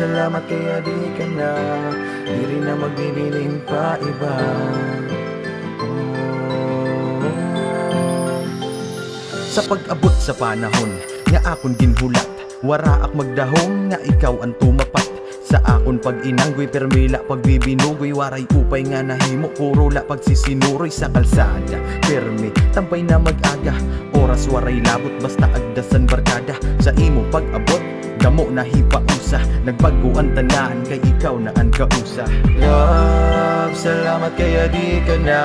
salamat kaya di ka na, di rin na magbibiling pa iba. Sa pag-abot sa panahon nga akon ginhulat, wara ak magdahom nga ikaw ang tumapat sa akon pag-inanggoy, permila pagbibinugoy, waray upay nga nahimo, puro la pagsisinuroy sa kalsada. Permi, tampay na mag-aga, oras waray labot, basta agdasan barkada. Sa imo pag-abot, damo na hipausa, nagbago ang tanan, kay ikaw na ang kausa. Love, salamat kaya di ka na,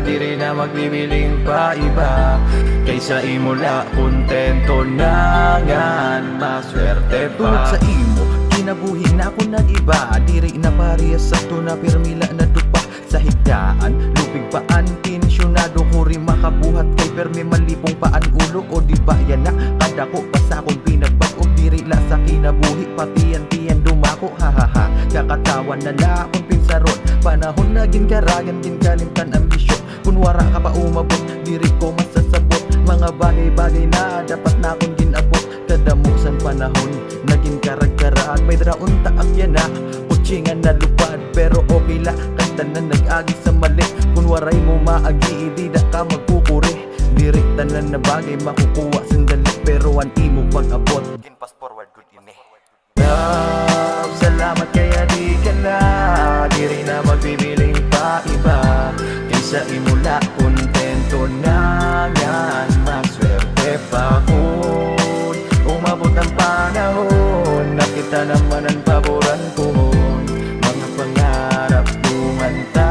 di rin na magbibiling pa iba. Kaysa imo la, kontento na nga, maswerte pa. Tulad sa imo, kinabuhi na ako nag-iba, diri na parehas sa na permila na dupa. Sa higdaan, lupig paan, tensyonado ko rin makabuhat kay permi malipong paan ulo. O di ba yan na, kada ko pa sa akong pinagbag-o, diri la sa kinabuhi, pati yan dumako. Hahaha, kakatawan na la akong pinsaron, panahon naging karagan, din kalimtan ambisyon. Kung wara ka pa umabot, diri ko masasabot mga bagay-bagay na dapat na akong ginabot. Kadamusan panahon, naging karag-karag, may draon taak yan na, putsingan na lupad. Pero okay la, kanta na nag-agi sa mali, kung waray mo maagi, di na ka magkukuri. Diri tanan na bagay makukuha sandali, pero ang imo pag-abot, gin pass forward good ini. Love, salamat kaya di ka na, di rin na magbibiling pa iba. Kaysa imo la, kontento na yan, maswerte pa kun umabot ang panahon, nakita naman ang paboran ko. Mga pangarap lumanta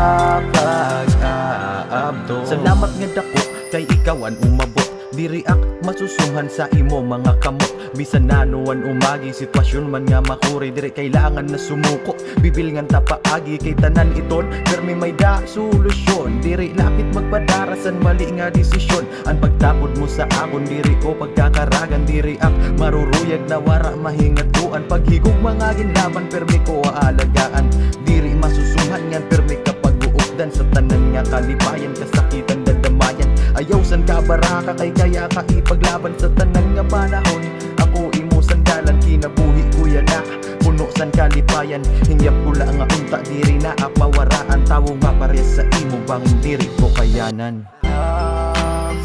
pag-aabdo. Salamat nga dako kay ikaw ang umabot, diri ak masusumhan sa imo mga kamot. Bisan nanuan umagi, sitwasyon man nga makuri, diri kailangan na sumuko. Bibilngan ta paagi kay tanan iton, permi may da solusyon. Diri lapit magpadarasan mali nga desisyon. Ang pagtapod mo sa akon, diri ko pagkakaragan, diri ak maruruyag na wara mahingatuan. Paghigog mga ginlaban, permi ko aalagaan, diri masusumhan ngan permi kapag uukdan. Sa tanan nga kalipayan, kasakitan dadamayan, ayaw san ka baraka kay kaya ka ipaglaban. Sa tanan nga panahon, ako imo sandalan, kinabuhi ko yan na puno san kalipayan. Hingyap ko lang nga unta, diri na ak mawaraan, tawo nga parehas sa imo bangin, diri ko kayanan.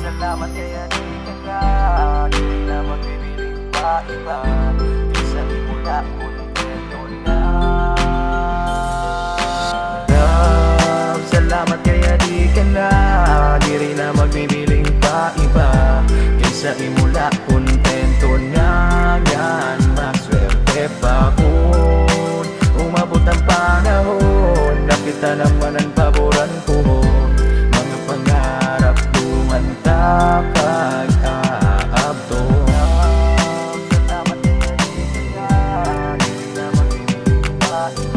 Salamat kaya di ka na, diri na magbibiling pa iba. Kaysa imo la, kontento na. Salamat kaya di ka na, diri na magbibiling pa iba. Kaysa imo la, kontento na yan, maswerte pa kun umabot ang panahon, nakita naman ang paboran ko. Mga pangarap lumanta pag-aabdo. Salamat kaya di ka na, diri na magbibiling pa iba.